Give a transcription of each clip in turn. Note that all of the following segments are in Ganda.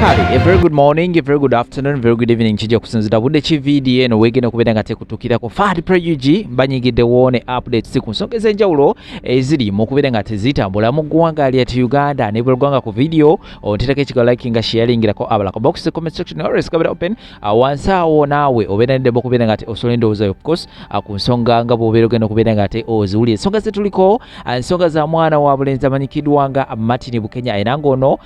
Kale, a very good morning, a very good afternoon, very good evening. Chijja kusinzira budde ki video eno wegenda kubeera nga tekutukirako Fahad Pro UG mbanyigidde woone updates ku nsonga ez'enjawulo eziri mu kubeera nga tezitambula mu ggwanga lyatu Uganda ne bwegwanga ku video oteekako ekiga like nga sharingirako abalako box comment section always kabera open wansi awo naawe obeera nedde okubeera nga osobola endowooza of course ku nsonga nga bw'obeera ogenda okubeera nga oziwulira ensonga zetuliko ensonga za mwana wa bulenzi amanyikiddwa nga Martin Bukenya era ng'ono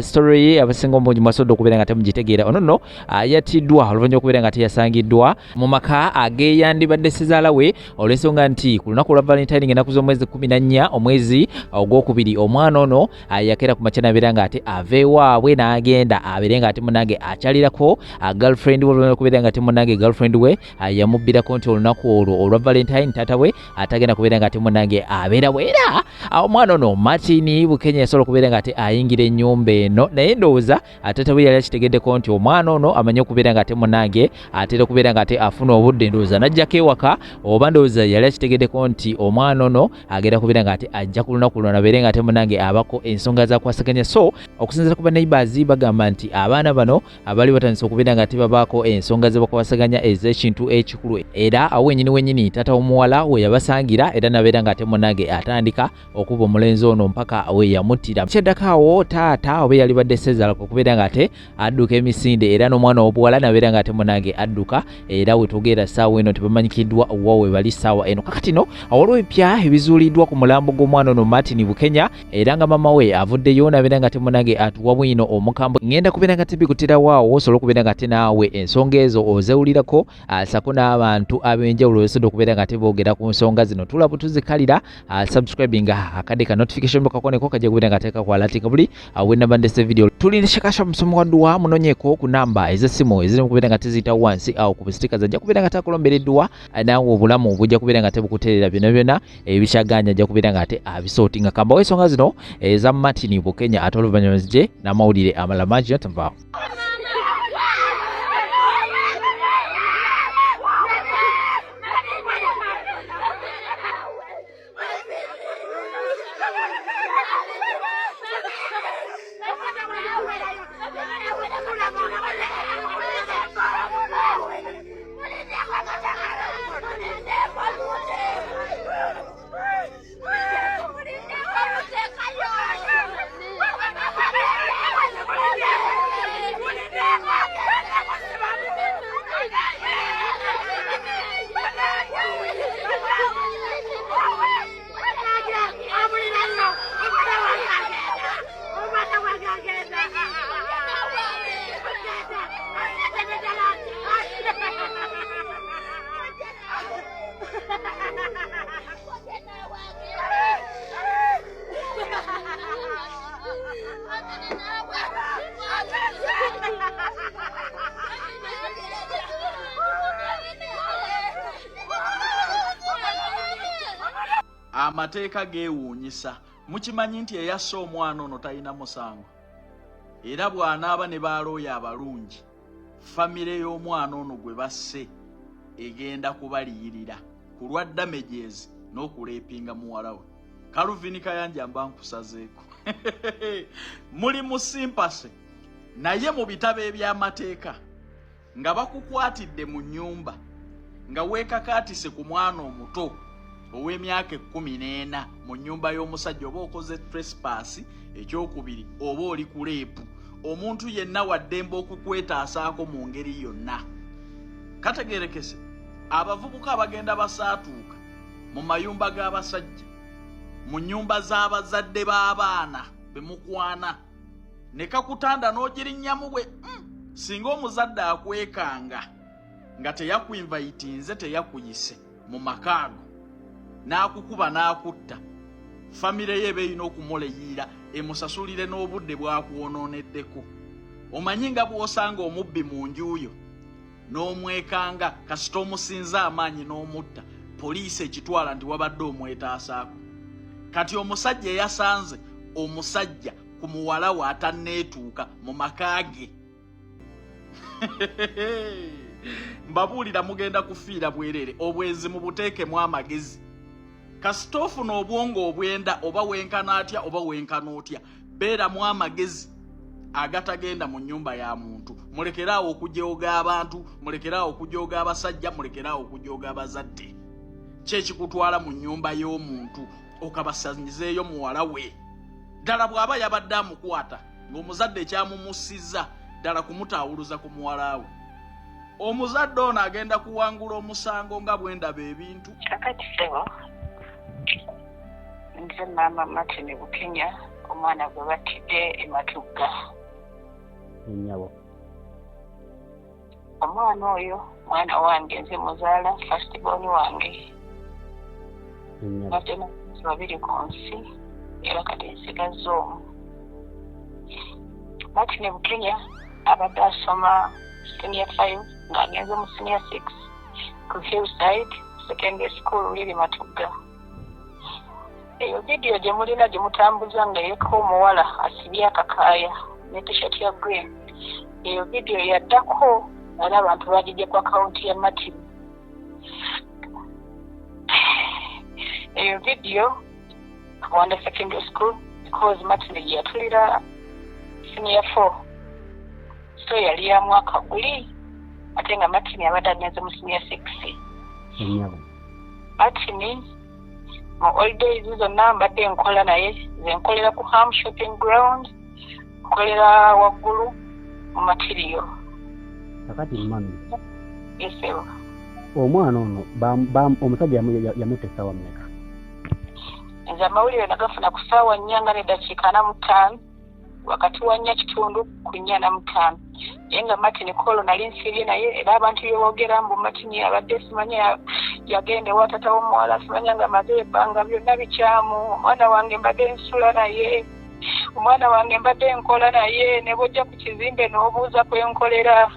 story ye abasinga omungi mwasodde okubeera nga temugitegeera ono nno yatiddwa oluvannyuma okubeera nga teyasangiddwa mu maka ageyandibadde ssezaala we olw'ensonga nti ku lunaku lwa Valentine ng'ennaku z'omwezi 14 omwezi ogwokubiri omwana ono yakeera ku makya n'abeera nga ate ava ewaabwe n'agenda abeere nga ate munnange akyalirako girlfriend we oluvannyuma okubeera nga ate munnange girlfriend we yamubbirako nti olunaku olwo olwa Valentine taata we atagenda kubeera nga ate munnange abeera bwera omwana ono Martin Bukenya yasobola okubeera nga ate ayingira ennyumba eno naye ndowooza taata we yali akitegeddeko nti omwana ono amanye okubeera nga ate munnange atera okubeera nga ate afuna obudde ndowooza n'ajjako ewaka oba ndowooza yali akitegeddeko nti omwana ono agenda kubeera nga ate ajja ku lunaku lwona abeere nga ate munnange abako ensonga zakwasaganya so okusinziira ku banneighbours bagamba nti abaana bano abali batandise okubeera nga ate babaako ensonga ze bakwasaganya ez'ekintu ekikulu era awo wenyini taata w'omuwala we yabasangira era nabeera nga ate munnange atandika okuba omulenzi ono mpaka we yamuttira kyeddako awo taata oba yali badde ssezaala okubeera nga ate adduka emisinde era n'omwana w'obuwala nabeera nga ate munnange adduka era wetwogerera ssaawa eno tebamanyikiddwa wa we bali ssaawa eno kakati no waliwo ebipya ebizuuliddwa ku mulambo gw'omwana ono Martin Bukenya era nga mama we avuddeyo nabeera nga ate munnange atuwa bwino omukambwe ngenda kubeera nga tebikutirawo osobola okubeera nga ate naawe ensonga ezo ozewulirako sako n'abantu ab'enjawulo besobodde okubeera nga ate boogera ku nsonga zino tulabu tuzikalira subscribing akadde ka notification bakakoneko kajja kubeera nga tekakwalatinga buli wenaba ndese video tulinde shakasha musomo wadduwa munonyeeko ku namba ez'essimu eziri mu kubeera nga teziyitawo wansi awo ku sitika ajja kubeera nga takulombereddwa naawe obulamu bujja kubeera nga tebukuteerera byonna ebikyaganya ajja kubeera nga ate abisootinga kambawo ensonga zino eza Martin Bukenya ate oluvannyuma zije n'amawulire amalala mangi natanvaawo. Amateeka geewuunyisa mukimanyi nti eyassa omwana ono talina musango era bw'anaaba ne baalooya abalungi famire y'omwana ono gwe basse egenda kubaliyirira ku lwa damages n'okuleepinga muwala we. Calvin Kayanja mba nkusazeeko muli mu simpase naye mu bitabo eby'amateeka nga bakukwatidde mu nnyumba nga weekakaatise ku mwana omuto ow'emyaka 14 mu nnyumba y'omusajja oba okoze trespass ekyokubiri oba oli ku leepu omuntu yenna waddembe okukwetaasaako mu ngeri yonna kategeerekese abavubuka abagenda basaatuuka mu mayumba g'abasajja mu nnyumba z'abazadde b'abaana bemukwana ne kakutanda n'ogirinnyamu bwe singa omuzadde akwekanga nga teyakuinvayitinze teyakuyise mu makaago n'akukuba n'akutta famire ye beeyina okumuleyiira emusasulire n'obudde bwakwononeddeko. Omanyi nga bw'osanga omubbi mu njuuyo n'omwekanga kasita omusinza amaanyi n'omutta poliisi ekitwala nti wabadde omwetaasaako. Kati omusajja eyasanze omusajja ku muwala we atanneetuuka mu maka ge mbabuulira mugenda kufiira bwerere obwenzi mu buteekemu amagezi. Kasita ofuna obwongo obwenda oba wenkana atya oba wenkana otya beeramu amagezi agatagenda mu nnyumba ya muntu. Mulekeraawo okujooga abantu, mulekeraawo okujooga abasajja, mulekeraawo okujooga abazadde. Kyekikutwala mu nnyumba y'omuntu okabasanyizeeyo muwala we. Ddala bw'aba yabadde amukwata ng'omuzadde ekyamumussizza ddala kumutaawuluza ku muwala we. Omuzadde ono agenda kuwangula omusango nga bwe ndaba ebintu. Kakati sebo nze maama Martin Bukenya omwana gwe battidde e Matugga. Ennyabo. Omwana oyo mwana wange nze muzaala first born wange. Ennyabo. Batema babiri ku nsi era kati nsigazza omu. Martin Bukenya abadde asoma senior 5 ng'agenze mu senior 6 ku Hillside Secondary School liri Matugga. Eyo vidiyo gye mulina gye mutambuza nga yeriko omuwala asibye akakaaya ne t-shirt ya green. Eyo vidiyo yaddako era abantu bagijja ku akawunti ya Martin. Eyo vidiyo Rwanda Secondary School because Martin yatulira senior 4. So yali ya mwaka guli ate nga Martin abadde agenze mu senior 6. Ennyabo. Martin mu holidays zonna mbadde nkola naye, nze nkolera ku Ham Shopping Ground, nkolera waggulu mu material. Kakati mami. Yesewa. Omwana ono omusajja yamutta essaawa mmeka? Nze amawulire nagafuna ku ssaawa 4:45 wakati wa 4:00 ku 4:45. Naye nga Martin Kolo nali nsibye naye era abantu byewoogera mbu Martin abadde simanya yagenda ewa taata w'omuwala simanya nga amaze ebbanga byonna bikyamu. Omwana wange mbadde nsula naye, omwana wange mbadde nkola naye, ne bw'ojja ku kizimbe n'obuuza kwenkolera.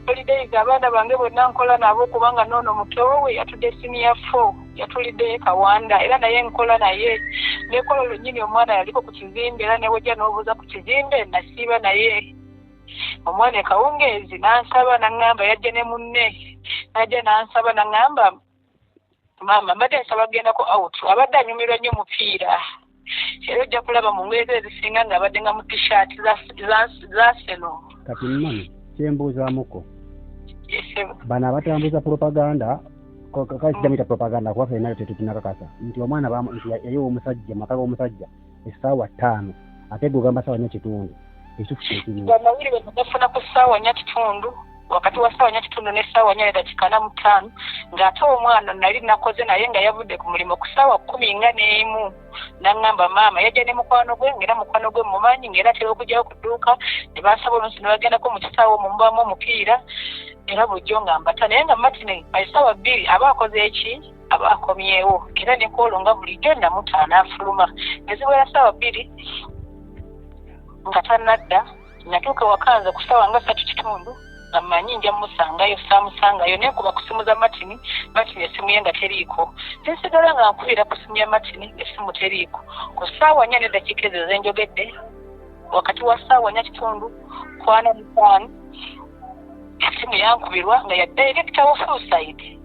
Holidays abaana bange bonna nkola nabo kubanga noono muto we yatudde senior 4 yatulidde Kawanda era naye nkola naye. Nekolo lwennyini omwana yaliko ku kizimbe era ne bw'ojja n'obuuza ku kizimbe nasiiba naye. Omwana ekawungeezi n'ansaba n'aŋŋamba yajja ne munne n'ajja n'ansaba n'aŋŋamba maama mbadde nsaba gendako out abadde anyumirwa nnyo mupiira era ojja kulaba mu ngoye ze ezisinga ng'abadde nga mu t-shirt za Arsenal. Kati mmami kyembuuzaamuko Yesebo. bano abatambuza propaganda kakijamita propaganda kuba ffe nayo tetukinakakasa nti omwana nti yayiwa omusajja maka g'omusajja essaawa 5 ate gugamba ssaawa 4:30 ekitufu kyekiriwo. Amawulire bagafuna ku ssaawa 4:30 wakati wa ssaawa 4:30 ne ssaawa 4:45 ng'ate omwana nali nakoze naye nga yavudde ku mulimu ku ssaawa 10:41 n'aŋŋamba maama yajja ne mukwano gwe ng'era mukwano gwe mumanyi ng'era atera okujjayo ku dduuka ne bansaba oluusi ne bagendako mu kisaawo mumubamu omupiira era bulijjo nga mbata naye nga Martin essaawa 2 aba akoze eki aba akomyewo era ne Kolo nga bulijjo namutaana afuluma neziwera ssaawa 2 nga tannadda natuuka wakanza ku ssaawa nga 3:30 nga mmanyi nja musangayo saamusangayo naye kuba kusimu za Martin essimu ye nga teriiko nsigala nga nkubira ku simu ya Martin essimu teriiko ku ssaawa 4 n'eddakiika ezo zenjogedde wakati wa ssaawa 4:30 kwana mutaano essimu yankubirwa nga ya director wa Hillside.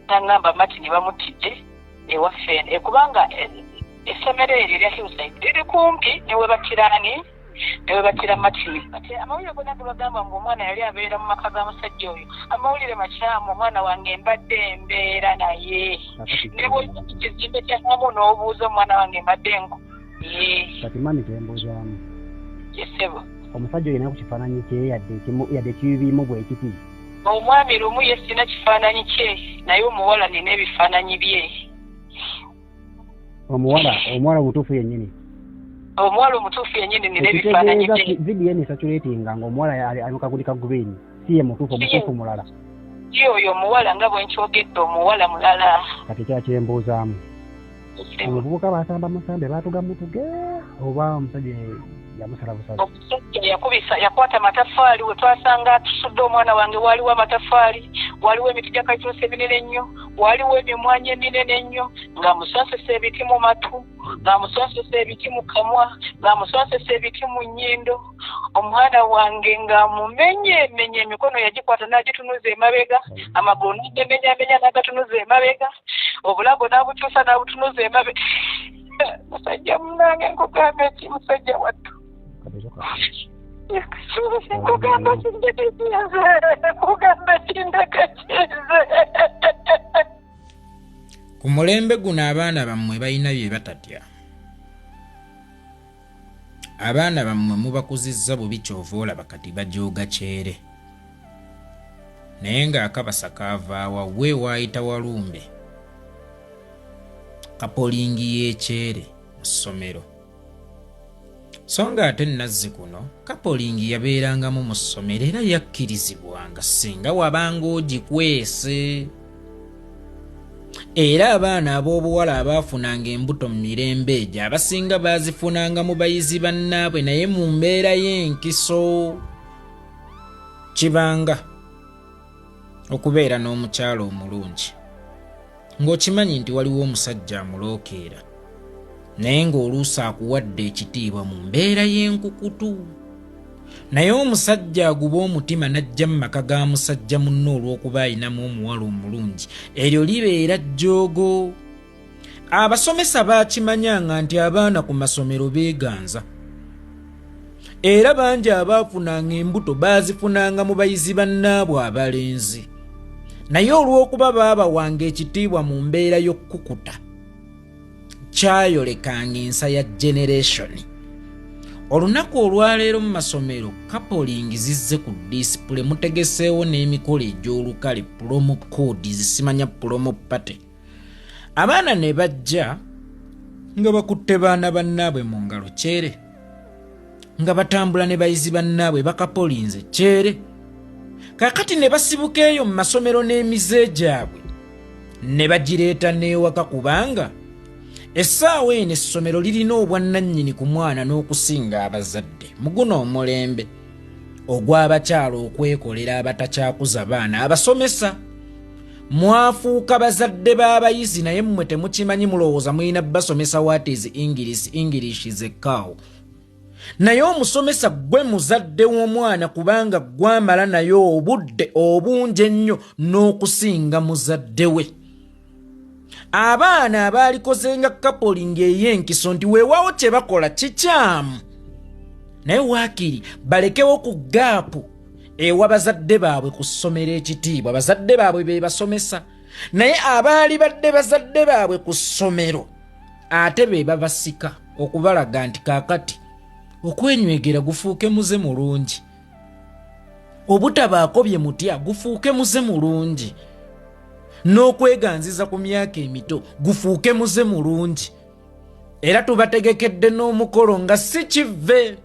N'aŋŋamba Martin bamuttidde ewaffe kubanga essomero eryo erya Hillside liri kumpi newe battira Martin. Amawulire gonna gebagamba mbu omwana yali abeera mu maka ga musajja oyo amawulire makyamu. Omwana wange mbadde mbeera naye ne bw'ojja ku kizimbe kya Hamu n'obuuza omwana wange mbadde nko. Kati mami kyembuuzaamu. Yesebo. Omusajja oyo ku kifaananyi kye yadde kibibimu bwe kiti. Omwami lumu ye sina kifaananyi kye naye omuwala nina ebifaananyi bye. Omuwala omutuufu yennyini. Omuwala omutuufu yennyini nina ebifaananyi bye. Vidiyo eno esatulatinga ng'omuwala ali mu kaguli ka green si ye mutuufu mulala. Si oyo omuwala nga bwe nkyogedde omuwala mulala. Kati kyakyembuuzaamu. Omuvubuka basamba musambe baatugamutuge oba omusajja yamusala busala. Omusajja yakwata amatafaali we twasanga tusudde omwana wange waaliwo amatafaali waliwo emiti gya kalituusi eminene ennyo waliwo emimwanyi eminene ennyo ng'amusonsesa ebiti mu matu ng'amusonsesa ebiti mu kamwa ng'amusonsesa ebiti mu nnyindo. Omwana wange ng'amumenye emikono yagikwata n'agitunuza emabega amagulu n'agemenyamenya n'agatunuza emabega obulago n'abukyusa n'abutunuza emabega. Musajja munange nkugamba eki musajja wattu. kugamba tindakakize. Ku mulembe guno abaana bammwe balina bye batatya. Abaana bammwe mubakuzizza bubi kyova olaba kati bajooga kyere. Naye ng'akabasa kaavaawa we waayita Walumbe. Kapolingi y'ekyere mu ssomero. So ng'ate Nazzikuno kapolingi yabeerangamu mu ssomero era yakkirizibwanga singa wabanga ogikwese. Era abaana ab'obuwala abaafunanga embuto mu mirembe egyo abasinga baazifunanga mu bayizi bannaabwe naye mu mbeera y'enkiso. Kibanga okubeera n'omukyala omulungi ng'okimanyi nti waliwo omusajja amulookeera naye ng'oluusi akuwadde ekitiibwa mu mbeera y'enkukutu. Naye omusajja aguba omutima n'ajja mu maka ga musajja munno olw'okuba ayinamu omuwala omulungi, eryo libeera jjoogo. Abasomesa baakimanyanga nti abaana ku masomero beeganza. Era bangi abaafunanga embuto baazifunanga mu bayizi bannaabwe abalenzi. Naye olw'okuba baabawanga ekitiibwa mu mbeera y'okkukuta, kyayolekanga ensa ya generation. Olunaku olwaleero mu masomero kapolingi zizze ku disipule mutegeseewo n'emikolo egy'olukale promo code zisimanya promo party. Abaana ne bajja nga bakutte baana bannaabwe mu ngalo kyere, nga batambula ne bayizi bannaabwe bakapolinze kyere. Kakati ne basibuka eyo mu masomero n'emize gyabwe ne bagireeta n'ewaka kubanga essaawa eno essomero lirina obwannannyini ku mwana n'okusinga abazadde. Mu guno omulembe ogw'abakyala okwekolera abatakyakuza baana, abasomesa mwafuuka bazadde b'abayizi naye mmwe temukimanyi, mulowooza mulina basomesa what is English is a cow. Naye omusomesa gwe muzadde w'omwana kubanga gwamala naye obudde obungi ennyo n'okusinga muzadde we. Abaana abaalikozenga kapolingi ey'enkiso nti weewaawo kye bakola kikyamu, naye waakiri balekewo ku gaapu ewa bazadde baabwe ku ssomero ekitiibwa. Bazadde baabwe be basomesa, naye abaali badde bazadde baabwe ku ssomero ate be babasika okubalaga nti kaakati okwenywegera gufuuke muze mulungi, obutabaako bye mutya gufuuke muze mulungi, n'okweganziza ku myaka emito gufuuke muze mulungi. Era tubategekedde n'omukolo nga si kive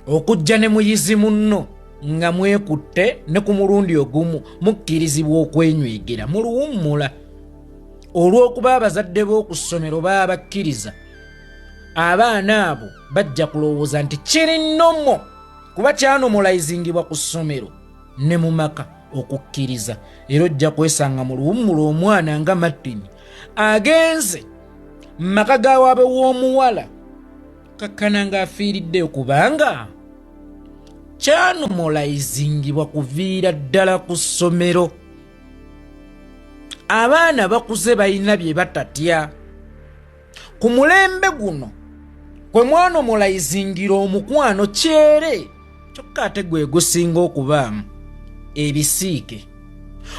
okujja ne muyizi munno nga mwekutte ne ku mulundi ogumu mukkirizibwa okwenywegera mu luwummula. Olw'okuba abazadde b'oku ssomero baba bakkiriza, abaana abo bajja kulowooza nti kiri nnomo kuba kyanomolayizingibwa ku ssomero ne mu maka okukkiriza. Era ojja kwesanga mu luwummula omwana nga Martin agenze mu maka ga waabe w'omuwala kakkana ng'afiiriddeyo kubanga kyanomolayizingibwa kuviira ddala ku ssomero. Abaana bakuze balina bye batatya. Ku mulembe guno kwe mwanomolayzingira omukwano kyere, kyokka ate gwe gusinga okubaamu ebisiike.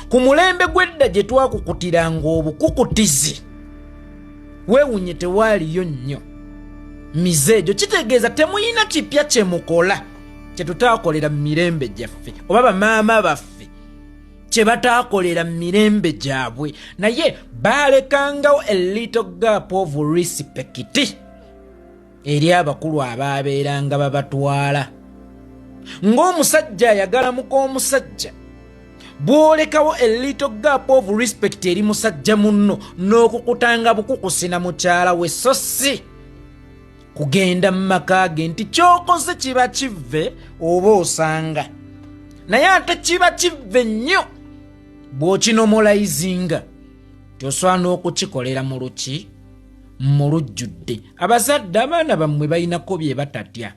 Ku mulembe gw'edda gye twakukutiranga obukukutizi, weewunye tewaaliyo nnyo mize egyo. Kitegeeza temuyina kipya kye mukola kye tutaakolera mu mirembe gyaffe oba bamaama baffe kye bataakolera mu mirembe gyabwe, naye baalekangawo a little gap of respect eri abakulu abaabeeranga babatwala. Ng'omusajja ayagala muka omusajja, bw'olekawo a little gap of respect eri musajja munno n'okukutanga bukukusina mukyala we, so si kugenda mu maka ge nti ky'okoze kiba kivve oba osanga, naye ate kiba kivve nnyo bw'okinomolayizinga tosaana okukikolera mu luki mu lujjudde. Abazadde abaana bammwe balinako bye batatya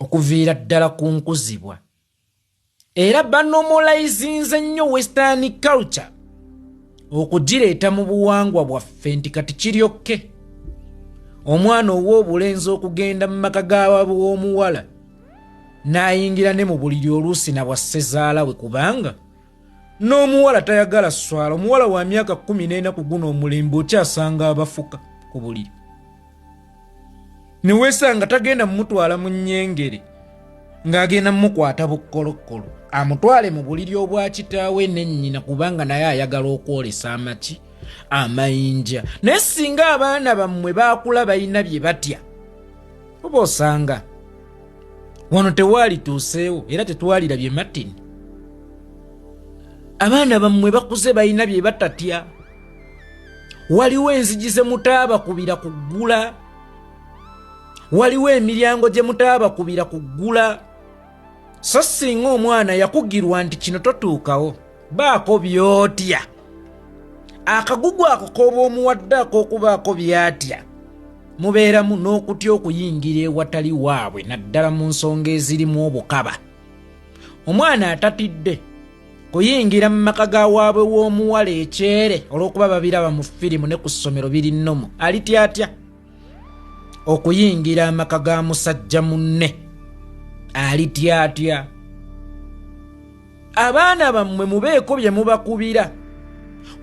okuviira ddala ku nkuzibwa, era banomolayizinze nnyo western culture okugireeta mu buwangwa bwaffe nti kati kiryokke omwana ow'obulenzi okugenda mu maka g'awaabwe w'omuwala n'ayingira ne mu buliri oluusi na bwa ssezaala we kubanga n'omuwala tayagala swala. Omuwala wa myaka 14 ku guno omulembe okyasanga abafuka ku buliri ne weesanga tagenda mumutwala mu nnyengere ng'agenda mumukwata bukkolokolo amutwale mu buliri obwa kitaawe ne nnyina kubanga naye ayagala okwolesa amaki amayinja. naye singa abaana bammwe baakula balina bye batya oba osanga wano tewaali tuuseewo era tetwalirabye Martin. Abaana bammwe bakuze balina bye batatya. Waliwo enzigi ze mutaabakubira kuggula, waliwo emiryango gye mutaabakubira kuggula. So singa omwana yakugirwa nti kino totuukawo baako byotya, akagugu ako k'oba omuwadde ak'okubaako byatya, mubeeramu n'okutya okuyingira ewatali waabwe naddala mu nsonga ezirimu obukaba. Omwana atatidde kuyingira mu maka ga waabwe w'omuwala ekyere olw'okuba babiraba mu firimu ne ku ssomero biri nnomo, alitya atya okuyingira amaka ga musajja munne? Alitya atya? Abaana bammwe mubeeko bye mubakubira,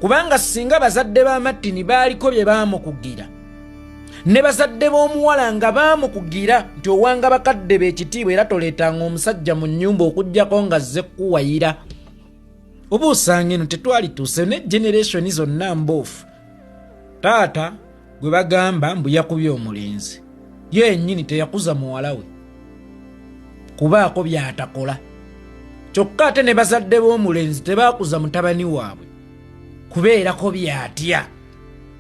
kubanga singa bazadde ba Martin baaliko bye baamukugira ne bazadde b'omuwala nga baamukugira nti owanga bakadde be ekitiibwa era toleetanga omusajja mu nnyumba okuggyako nga zze kuwayira, oba osanga eno tetwalituuse ne generation zonna mboofu. Taata gwe bagamba mbu yakubye omulenzi ye yennyini teyakuza muwala we kubaako byatakola, kyokka ate ne bazadde b'omulenzi tebaakuza mutabani waabwe kubeerako byatya.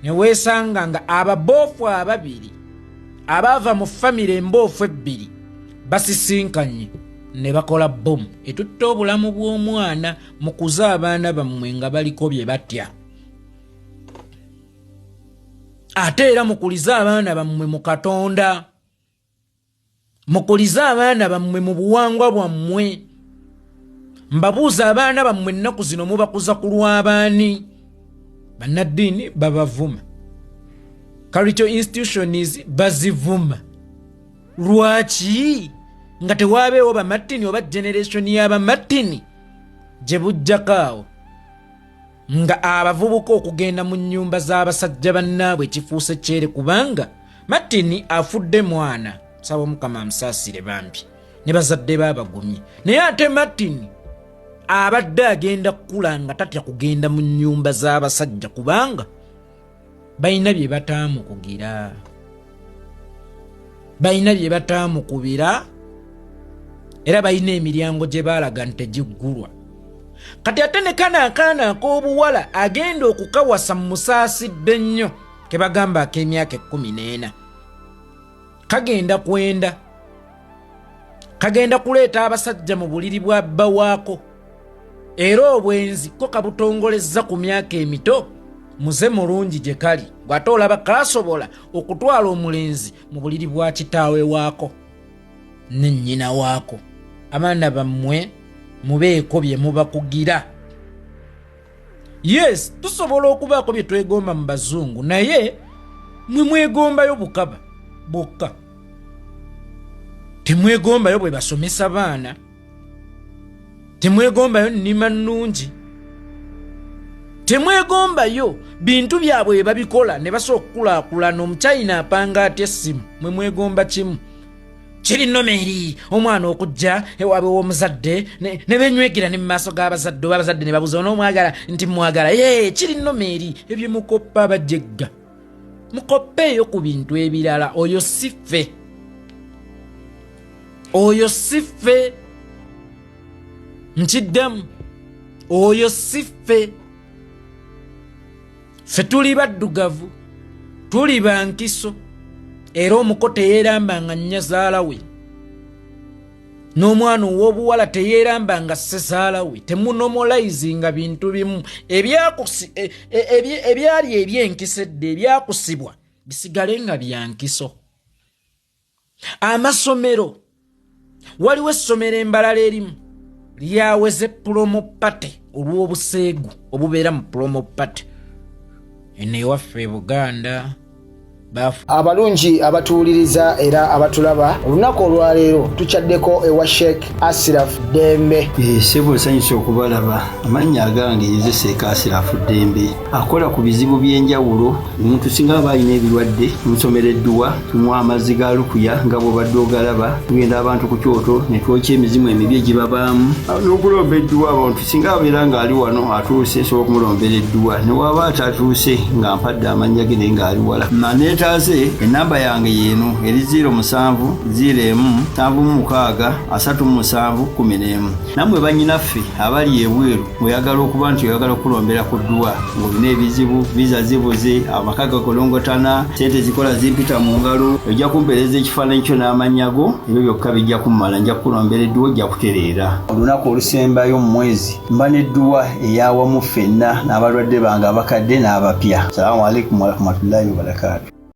Ne weesanga nga ababoofu ababiri abaava mu famire emboofu ebbiri basisinkanye ne bakola bomu etutta obulamu bw'omwana mu kuza abaana bammwe nga baliko bye batya. Ate era mukulize abaana bammwe mu Katonda, mukulize abaana bammwe mu buwangwa bwammwe. Mbabuuza, abaana bammwe ennaku zino mubakuza ku lw'abaani? Bannaddiini babavuma, cultural institutions bazivuma. Lwaki? Nga tewaabeewo ba Martin oba generation y'aba Martin gye bujjakaawo nga abavubuka okugenda mu nnyumba z'abasajja bannaabwe kifuuse kyere, kubanga Martin afudde mwana, saba Mukama amusaasire bambi, ne bazadde baabagumye. Naye ate Martin abadde agenda kukula nga tatya kugenda mu nnyumba z'abasajja kubanga balina bye bataamukugira, balina bye bataamukubira era balina emiryango gye baalaga nti tegiggulwa. Kati ate ne kana akaana ak'obuwala agenda okukawasa mu musaasidde nnyo ke bagamba ak'emyaka 14, kagenda kwenda, kagenda kuleeta abasajja mu buliri bwa bba waako, era obwenzi ko kabutongolezza ku myaka emito. Muze mulungi gye kali gw'ate olaba kaasobola okutwala omulenzi mu buliri bwa kitaawe waako ne nnyina waako. Abaana bammwe mubeeko bye mubakugira. Yes, tusobola okubaako bye twegomba mu bazungu, naye mwe mwegombayo bukaba bwokka, temwegombayo bwe basomesa baana, temwegombayo nnima nnungi, temwegombayo bintu byabwe bye babikola ne basobola okukulaakulana. Omuchina apanga atya essimu, mwe mwegomba kimu. Kiri nnomeri omwana okujja ewaabwe w'omuzadde ne benywekera ne mu maaso g'abazadde, oba abazadde ne babuza onoomwagala nti mwagala. Kiri nnomeri ebyo mukoppa abajegga, mukoppeeyo ku bintu ebirala. Oyo si ffe, oyo si ffe, nkiddamu, oyo si ffe. Ffe tuli baddugavu, tuli bankiso, era omuko teyeerambanga nnyazaala we, n'omwana ow'obuwala teyeerambanga ssezaala we. Temunomolizinga bintu bimu. Ebyali ebyenkisedde ebyakusibwa bisigale nga byankiso. Amasomero, waliwo essomero embalala erimu lyaweze promo pate olw'obuseegu obubeera mu promo pate. Eno ewaffe e Buganda bafu. Abalungi abatuwuliriza era abatulaba olunaku olwaleero tukyaddeko ewa Sheikh Ashraf Dembe. Sebo nsanyusa okubalaba. Amannya agange nze Sheikh Ashraf Dembe akola ku bizibu by'enjawulo. Omuntu singa aba alina ebirwadde musomereddwa tumuwa amazzi ga lukuya nga bw'obadde ogalaba tugenda abantu ku kyoto ne twokya emizimu emibi egibabaamu n'okulomba edduwa abantu singa abeera ng'ali wano atuuse sobola okumulombera edduwa ne waba atatuuse nga mpadde amannya ge naye ng'ali wala neetaase ennamba yange yeeno eri 07 01 76 37 11 nammwe bannyinaffe abali ebweru oyagala okuba nti oyagala okulombera ku dduwa ng'olina ebizibu viza zibuze amaka gakolongotana sente zikola zimpita mu ngalo ojja kumpeereza ekifaananyi kyo n'amannya go ebyo byokka bijja kummala nja kukulombera edduwa ojja kutereera olunaku olusembayo mu mwezi mba n'edduwa eyawamu ffenna n'abalwadde bange abakadde n'abapya. Salaamu alaikum warahmatullahi wabarakatuh.